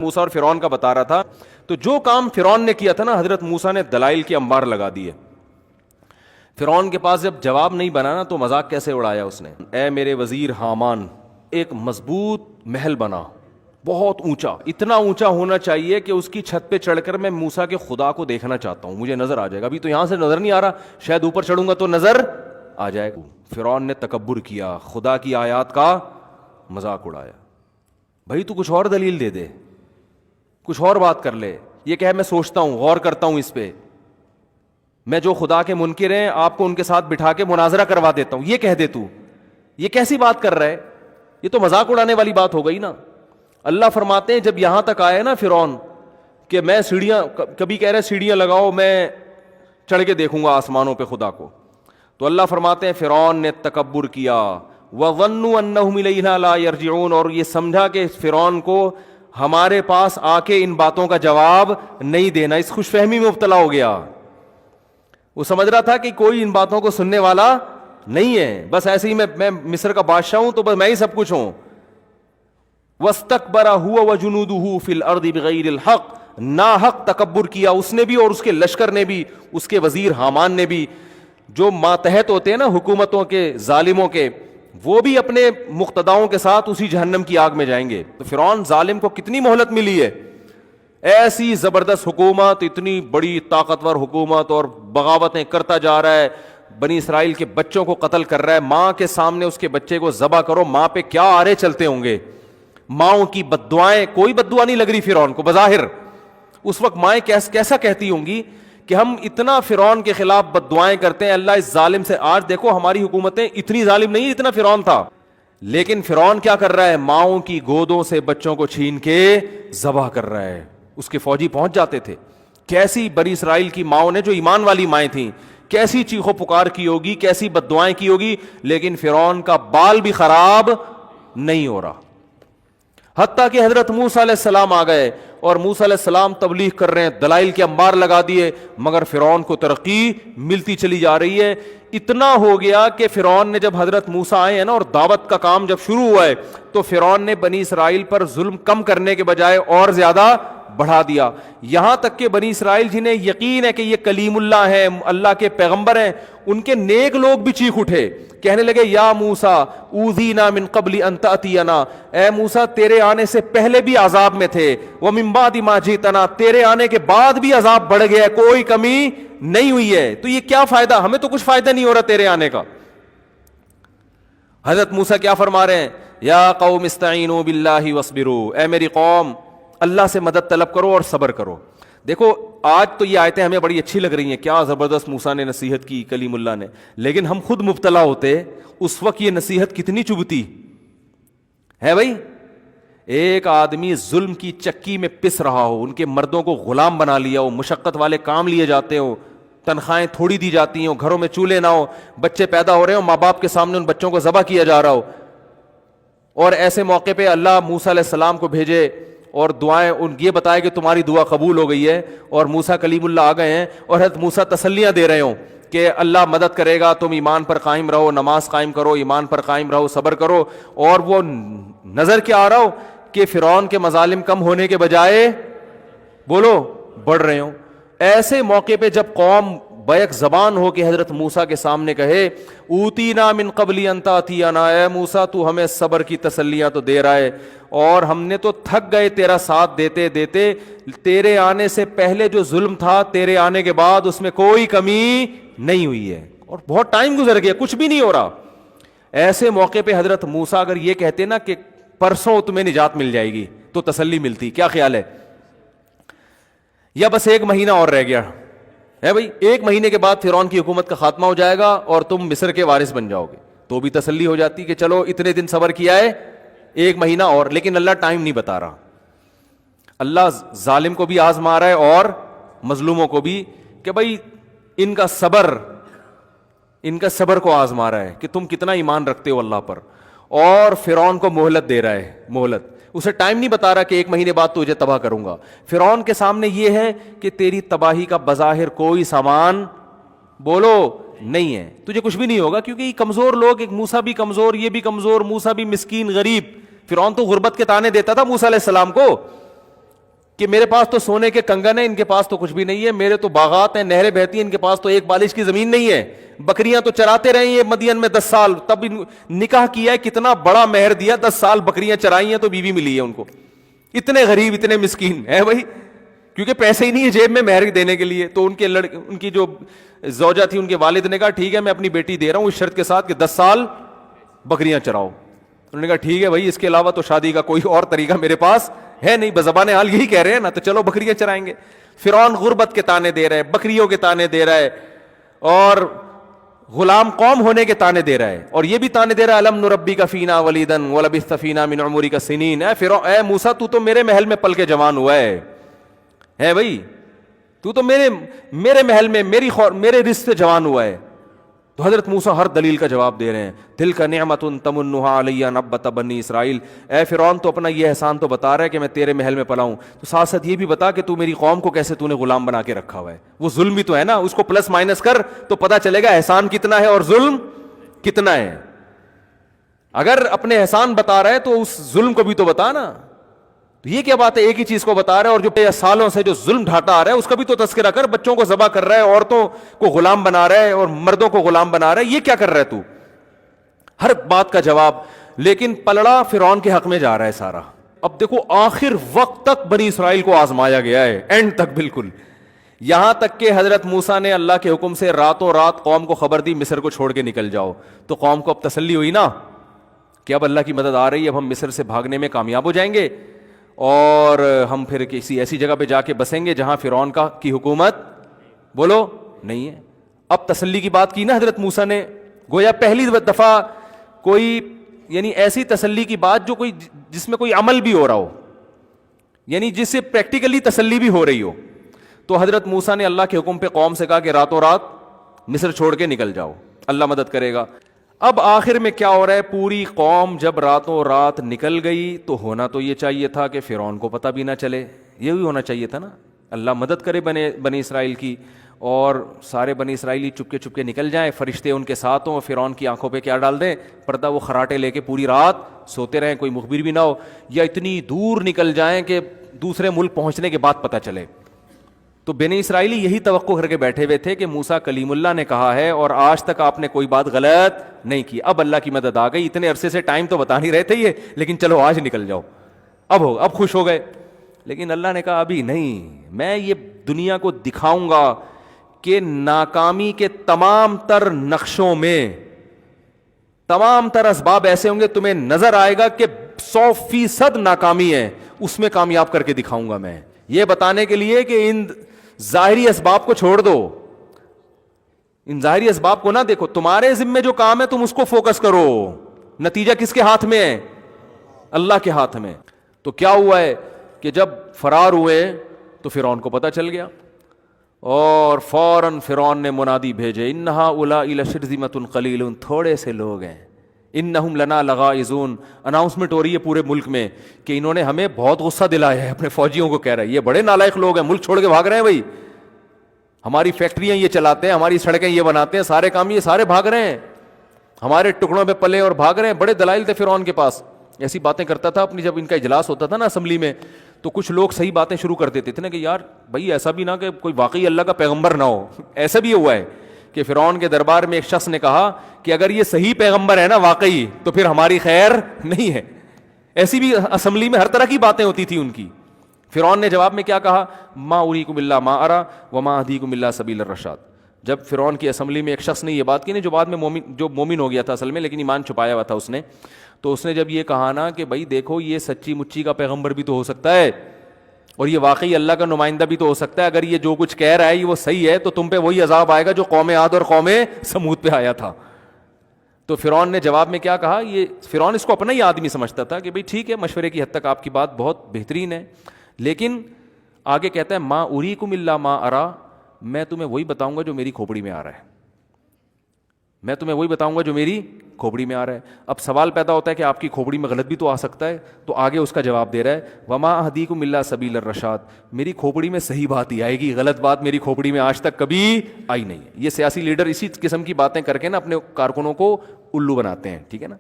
موسیٰ اور فرعون کا بتا رہا تھا. تو جو کام فرعون نے کیا تھا نا, حضرت موسیٰ نے دلائل کے انبار لگا دیے. فرعون کے پاس جب جواب نہیں بنا نا تو مذاق کیسے اڑایا اس نے. اے میرے وزیر حامان, ایک مضبوط محل بنا, بہت اونچا, اتنا اونچا ہونا چاہیے کہ اس کی چھت پہ چڑھ کر میں موسیٰ کے خدا کو دیکھنا چاہتا ہوں, مجھے نظر آ جائے گا. ابھی تو یہاں سے نظر نہیں آ رہا, شاید اوپر چڑھوں گا تو نظر آ جائے گا. فرعون نے تکبر کیا, خدا کی آیات کا مذاق اڑایا. بھائی تو کچھ اور دلیل دے دے, کچھ اور بات کر لے. یہ کہ میں سوچتا ہوں, غور کرتا ہوں اس پہ, میں جو خدا کے منکر ہیں آپ کو ان کے ساتھ بٹھا کے مناظرہ کروا دیتا ہوں, یہ کہہ دے تو. یہ کیسی بات کر رہا ہے, یہ تو مذاق اڑانے والی بات ہو گئی نا. اللہ فرماتے ہیں جب یہاں تک آئے نا فرعون کہ میں سیڑھیاں, کبھی کہہ رہے سیڑھیاں لگاؤ میں چڑھ کے دیکھوں گا آسمانوں پہ خدا کو, تو اللہ فرماتے ہیں فرعون نے تکبر کیا. وَظَنُّوا أَنَّهُمْ إِلَيْنَا لَا يَرْجِعُونَ, اور یہ سمجھا کہ فرعون کو ہمارے پاس آ کے ان باتوں کا جواب نہیں دینا. اس خوش فہمی میں مبتلا ہو گیا. وہ سمجھ رہا تھا کہ کوئی ان باتوں کو سننے والا نہیں ہے, بس ایسے ہی میں مصر کا بادشاہ ہوں تو بس میں ہی سب کچھ ہوں. وَاسْتَكْبَرَ هُوَ وَجُنُودُهُ فِي الْأَرْضِ بِغَيْرِ الْحَقِّ, ناحق تکبر کیا اس نے بھی اور اس کے لشکر نے بھی, اس کے وزیر حامان نے بھی. جو ماتحت ہوتے ہیں نا حکومتوں کے, ظالموں کے, وہ بھی اپنے مقتداؤں کے ساتھ اسی جہنم کی آگ میں جائیں گے. تو فرعون ظالم کو کتنی مہلت ملی ہے, ایسی زبردست حکومت, اتنی بڑی طاقتور حکومت, اور بغاوتیں کرتا جا رہا ہے, بنی اسرائیل کے بچوں کو قتل کر رہا ہے. ماں کے سامنے اس کے بچے کو ذبح کرو, ماں پہ کیا آرے چلتے ہوں گے. ماؤں کی بددعائیں, کوئی بددعا نہیں لگ رہی فرعون کو بظاہر. اس وقت مائیں کیسا کہتی ہوں گی کہ ہم اتنا فرعون کے خلاف بددعائیں کرتے ہیں, اللہ اس ظالم سے. آج دیکھو ہماری حکومتیں اتنی ظالم نہیں جتنا فرعون تھا, لیکن فرعون کیا کر رہا ہے, ماؤں کی گودوں سے بچوں کو چھین کے ذبح کر رہا ہے. اس کے فوجی پہنچ جاتے تھے. کیسی بنی اسرائیل کی ماؤں نے, جو ایمان والی مائیں تھیں, کیسی چیخو پکار کی ہوگی, کیسی بددعائیں کی ہوگی, لیکن فرعون کا بال بھی خراب نہیں ہو رہا. حتیٰ کہ حضرت موسیٰ علیہ السلام آ گئے اور موسیٰ علیہ السلام تبلیغ کر رہے ہیں, دلائل کے انبار لگا دیے, مگر فرعون کو ترقی ملتی چلی جا رہی ہے. اتنا ہو گیا کہ فرعون نے جب حضرت موسیٰ آئے ہیں نا اور دعوت کا کام جب شروع ہوا ہے, تو فرعون نے بنی اسرائیل پر ظلم کم کرنے کے بجائے اور زیادہ بڑھا دیا. یہاں تک کہ بنی اسرائیل جنہیں یقین ہے کہ یہ کلیم اللہ ہے, اللہ کے پیغمبر ہیں, ان کے نیک لوگ بھی چیخ اٹھے, کہنے لگے یا موسیٰ اوذینا من قبل ان تأتینا, اے موسیٰ تیرے آنے سے پہلے بھی عذاب میں تھے, ومن بعد ما جئتنا, تیرے آنے کے بعد بھی عذاب بڑھ گیا, کوئی کمی نہیں ہوئی ہے, تو یہ کیا فائدہ, ہمیں تو کچھ فائدہ نہیں ہو رہا تیرے آنے کا. حضرت موسیٰ کیا فرما رہے ہیں, یا قوم استعینوا باللہ واصبروا, اے میری قوم اللہ سے مدد طلب کرو اور صبر کرو. دیکھو آج تو یہ آیتیں ہمیں بڑی اچھی لگ رہی ہیں, کیا زبردست موسیٰ نے نصیحت کی, کلیم اللہ نے, لیکن ہم خود مبتلا ہوتے اس وقت یہ نصیحت کتنی چبھتی ہے. بھائی ایک آدمی ظلم کی چکی میں پس رہا ہو, ان کے مردوں کو غلام بنا لیا ہو, مشقت والے کام لیے جاتے ہو, تنخواہیں تھوڑی دی جاتی ہوں, گھروں میں چولہے نہ ہو, بچے پیدا ہو رہے ہوں, ماں باپ کے سامنے ان بچوں کو ذبح کیا جا رہا ہو, اور ایسے موقع پہ اللہ موسیٰ علیہ السلام کو بھیجے اور دعائیں ان یہ بتائے کہ تمہاری دعا قبول ہو گئی ہے, اور موسیٰ کلیم اللہ آ گئے ہیں اور حضرت موسیٰ تسلیاں دے رہے ہوں کہ اللہ مدد کرے گا, تم ایمان پر قائم رہو, نماز قائم کرو, ایمان پر قائم رہو, صبر کرو. اور وہ نظر کیا آ رہا ہو کہ فرعون کے مظالم کم ہونے کے بجائے بولو بڑھ رہے ہوں. ایسے موقع پہ جب قوم بیک زبان ہو کہ حضرت موسیٰ کے سامنے کہے اوتینا من قبل ان تأتینا, اے موسیٰ تو ہمیں صبر کی تسلیاں تو دے رہا ہے, اور ہم نے تو تھک گئے تیرا ساتھ دیتے دیتے, تیرے آنے سے پہلے جو ظلم تھا تیرے آنے کے بعد اس میں کوئی کمی نہیں ہوئی ہے, اور بہت ٹائم گزر گیا کچھ بھی نہیں ہو رہا. ایسے موقع پہ حضرت موسیٰ اگر یہ کہتے نا کہ پرسوں تمہیں نجات مل جائے گی تو تسلی ملتی, کیا خیال ہے, یا بس ایک مہینہ اور رہ گیا ہے بھائی, ایک مہینے کے بعد فرعون کی حکومت کا خاتمہ ہو جائے گا اور تم مصر کے وارث بن جاؤ گے, تو بھی تسلی ہو جاتی کہ چلو اتنے دن صبر کیا ہے, ایک مہینہ اور. لیکن اللہ ٹائم نہیں بتا رہا, اللہ ظالم کو بھی آزما رہا ہے اور مظلوموں کو بھی, کہ بھائی ان کا صبر کو آزما رہا ہے کہ تم کتنا ایمان رکھتے ہو اللہ پر, اور فرعون کو مہلت دے رہا ہے, مہلت, اسے ٹائم نہیں بتا رہا کہ ایک مہینے بعد تجھے تباہ کروں گا. فرعون کے سامنے یہ ہے کہ تیری تباہی کا بظاہر کوئی سامان بولو نہیں ہے, تجھے کچھ بھی نہیں ہوگا, کیونکہ یہ کمزور لوگ, ایک موسیٰ بھی کمزور, یہ بھی کمزور, موسیٰ بھی مسکین غریب. فرعون تو غربت کے تانے دیتا تھا موسیٰ علیہ السلام کو, کہ میرے پاس تو سونے کے کنگن ہیں، ان کے پاس تو کچھ بھی نہیں ہے، میرے تو باغات ہیں، نہریں بہتی ہیں، ان کے پاس تو ایک بالش کی زمین نہیں ہے، بکریاں تو چراتے رہے ہیں مدین میں 10 سال، تب نکاح کیا ہے، کتنا بڑا مہر دیا، 10 سال بکریاں چرائی ہیں تو بیوی ملی ہے ان کو. اتنے غریب اتنے مسکین ہے بھائی، کیونکہ پیسے ہی نہیں ہے جیب میں مہر دینے کے لیے. تو ان کی جو زوجہ تھی، ان کے والد نے کہا ٹھیک ہے میں اپنی بیٹی دے رہا ہوں اس شرط کے ساتھ کہ 10 سال بکریاں چراؤ. انہوں نے کہا ٹھیک ہے بھائی، اس کے علاوہ تو شادی کا کوئی اور طریقہ میرے پاس ہے نہیں، بزبان حال یہی کہہ رہے ہیں نا، تو چلو بکریاں چرائیں گے. فرعون غربت کے تانے دے رہا ہے، بکریوں کے تانے دے رہا ہے، اور غلام قوم ہونے کے تانے دے رہا ہے، اور یہ بھی تانے دے رہا ہے الم نربی کا فینا ولیدن ولبثت فینا من عمرک سنین. اے موسیٰ تو میرے محل میں پل کے جوان ہوا ہے بھائی، تو میرے محل میں میرے رزق سے جوان ہوا ہے. تو حضرت موسیٰ ہر دلیل کا جواب دے رہے ہیں. دل کا نعمت تمنھا علی نبت بنی اسرائیل. اے فرعون تو اپنا یہ احسان تو بتا رہا ہے کہ میں تیرے محل میں پلا ہوں، تو ساتھ ساتھ یہ بھی بتا کہ تو میری قوم کو کیسے تو نے غلام بنا کے رکھا ہوا ہے. وہ ظلم بھی تو ہے نا، اس کو پلس مائنس کر تو پتا چلے گا احسان کتنا ہے اور ظلم کتنا ہے. اگر اپنے احسان بتا رہا ہے تو اس ظلم کو بھی تو بتا نا. تو یہ کیا بات ہے، ایک ہی چیز کو بتا رہا ہے، اور جو سالوں سے جو ظلم ڈھاتا آ رہا ہے اس کا بھی تو تذکرہ کر. بچوں کو ذبح کر رہا ہے، عورتوں کو غلام بنا رہا ہے، اور مردوں کو غلام بنا رہا ہے، یہ کیا کر رہا ہے تو؟ ہر بات کا جواب. لیکن پلڑا فرعون کے حق میں جا رہا ہے سارا. اب دیکھو آخر وقت تک بنی اسرائیل کو آزمایا گیا ہے، اینڈ تک بالکل، یہاں تک کہ حضرت موسیٰ نے اللہ کے حکم سے راتوں رات قوم کو خبر دی مصر کو چھوڑ کے نکل جاؤ. تو قوم کو اب تسلی ہوئی نا کہ اب اللہ کی مدد آ رہی ہے، اب ہم مصر سے بھاگنے میں کامیاب ہو جائیں گے، اور ہم پھر کسی ایسی جگہ پہ جا کے بسیں گے جہاں فرعون کی حکومت بولو نہیں ہے. اب تسلی کی بات کی نا حضرت موسیٰ نے، گویا پہلی دفعہ کوئی یعنی ایسی تسلی کی بات جو کوئی جس میں کوئی عمل بھی ہو رہا ہو، یعنی جس سے پریکٹیکلی تسلی بھی ہو رہی ہو. تو حضرت موسیٰ نے اللہ کے حکم پہ قوم سے کہا کہ راتوں رات مصر چھوڑ کے نکل جاؤ، اللہ مدد کرے گا. اب آخر میں کیا ہو رہا ہے، پوری قوم جب راتوں رات نکل گئی تو ہونا تو یہ چاہیے تھا کہ فرعون کو پتہ بھی نہ چلے، یہ بھی ہونا چاہیے تھا نا، اللہ مدد کرے بنی اسرائیل کی، اور سارے بنی اسرائیلی چپکے نکل جائیں، فرشتے ان کے ساتھ ہوں، فرعون کی آنکھوں پہ کیا ڈال دیں پردہ، وہ خراٹے لے کے پوری رات سوتے رہیں، کوئی مخبر بھی نہ ہو، یا اتنی دور نکل جائیں کہ دوسرے ملک پہنچنے کے بعد پتہ چلے. تو بنی اسرائیلی یہی توقع کر کے بیٹھے ہوئے تھے کہ موسیٰ کلیم اللہ نے کہا ہے اور آج تک آپ نے کوئی بات غلط نہیں کی. اب اللہ کی مدد آ گئی، اتنے عرصے سے ٹائم تو بتا نہیں رہے تھے یہ، لیکن چلو آج نکل جاؤ، اب خوش ہو گئے. لیکن اللہ نے کہا ابھی نہیں، میں یہ دنیا کو دکھاؤں گا کہ ناکامی کے تمام تر نقشوں میں تمام تر اسباب ایسے ہوں گے تمہیں نظر آئے گا کہ 100% ناکامی ہے، اس میں کامیاب کر کے دکھاؤں گا میں. یہ بتانے کے لیے کہ ان ظاہری اسباب کو چھوڑ دو، ان ظاہری اسباب کو نہ دیکھو، تمہارے ذمے جو کام ہے تم اس کو فوکس کرو، نتیجہ کس کے ہاتھ میں ہے؟ اللہ کے ہاتھ میں. تو کیا ہوا ہے کہ جب فرار ہوئے تو فرعون کو پتہ چل گیا، اور فوراً فرعون نے منادی بھیجے ان ہؤلاء لشرذمۃ قلیلون، تھوڑے سے لوگ ہیں، انہم لنا لغائظون. اناؤنسمنٹ ہو رہی ہے پورے ملک میں کہ انہوں نے ہمیں بہت غصہ دلایا ہے، اپنے فوجیوں کو کہہ رہا ہے یہ بڑے نالائق لوگ ہیں، ملک چھوڑ کے بھاگ رہے ہیں بھائی، ہماری فیکٹریاں یہ چلاتے ہیں، ہماری سڑکیں یہ بناتے ہیں، سارے کام یہ سارے بھاگ رہے ہیں، ہمارے ٹکڑوں پہ پلے اور بھاگ رہے ہیں. بڑے دلائل تھے فرعون کے پاس، ایسی باتیں کرتا تھا اپنی، جب ان کا اجلاس ہوتا تھا نا اسمبلی میں تو کچھ لوگ صحیح باتیں شروع کر دیتے تھے نا کہ یار بھائی ایسا بھی نہ کہ کوئی واقعی اللہ کا پیغمبر نہ ہو. ایسا بھی ہوا ہے کہ فرعون کے دربار میں ایک شخص نے کہا کہ اگر یہ صحیح پیغمبر ہے نا واقعی تو پھر ہماری خیر نہیں ہے. ایسی بھی اسمبلی میں ہر طرح کی باتیں ہوتی تھی ان کی. فرعون نے جواب میں کیا کہا، ما اریکم الا ما ارى وما اهدیکم الا سبیل الرشاد. جب فرعون کی اسمبلی میں ایک شخص نے یہ بات کی نا، جو بعد میں مومن ہو گیا تھا اصل میں، لیکن ایمان چھپایا ہوا تھا اس نے، تو اس نے جب یہ کہا نا کہ بھائی دیکھو یہ سچی مچی کا پیغمبر بھی تو ہو سکتا ہے، اور یہ واقعی اللہ کا نمائندہ بھی تو ہو سکتا ہے، اگر یہ جو کچھ کہہ رہا ہے یہ وہ صحیح ہے تو تم پہ وہی عذاب آئے گا جو قوم عاد اور قوم سمود پہ آیا تھا. تو فرعون نے جواب میں کیا کہا، یہ فرعون اس کو اپنا ہی آدمی سمجھتا تھا کہ بھئی ٹھیک ہے مشورے کی حد تک آپ کی بات بہت بہترین ہے، لیکن آگے کہتا ہے ما اریکم الا ما ارى، میں تمہیں وہی بتاؤں گا جو میری کھوپڑی میں آ رہا ہے، میں تمہیں وہی بتاؤں گا جو میری کھوپڑی میں آ رہا ہے. اب سوال پیدا ہوتا ہے کہ آپ کی کھوپڑی میں غلط بھی تو آ سکتا ہے، تو آگے اس کا جواب دے رہا ہے وما اهدیکم الا سبیل الرشاد، میری کھوپڑی میں صحیح بات ہی آئے گی، غلط بات میری کھوپڑی میں آج تک کبھی آئی نہیں ہے. یہ سیاسی لیڈر اسی قسم کی باتیں کر کے نا اپنے کارکنوں کو الو بناتے ہیں، ٹھیک ہے نا.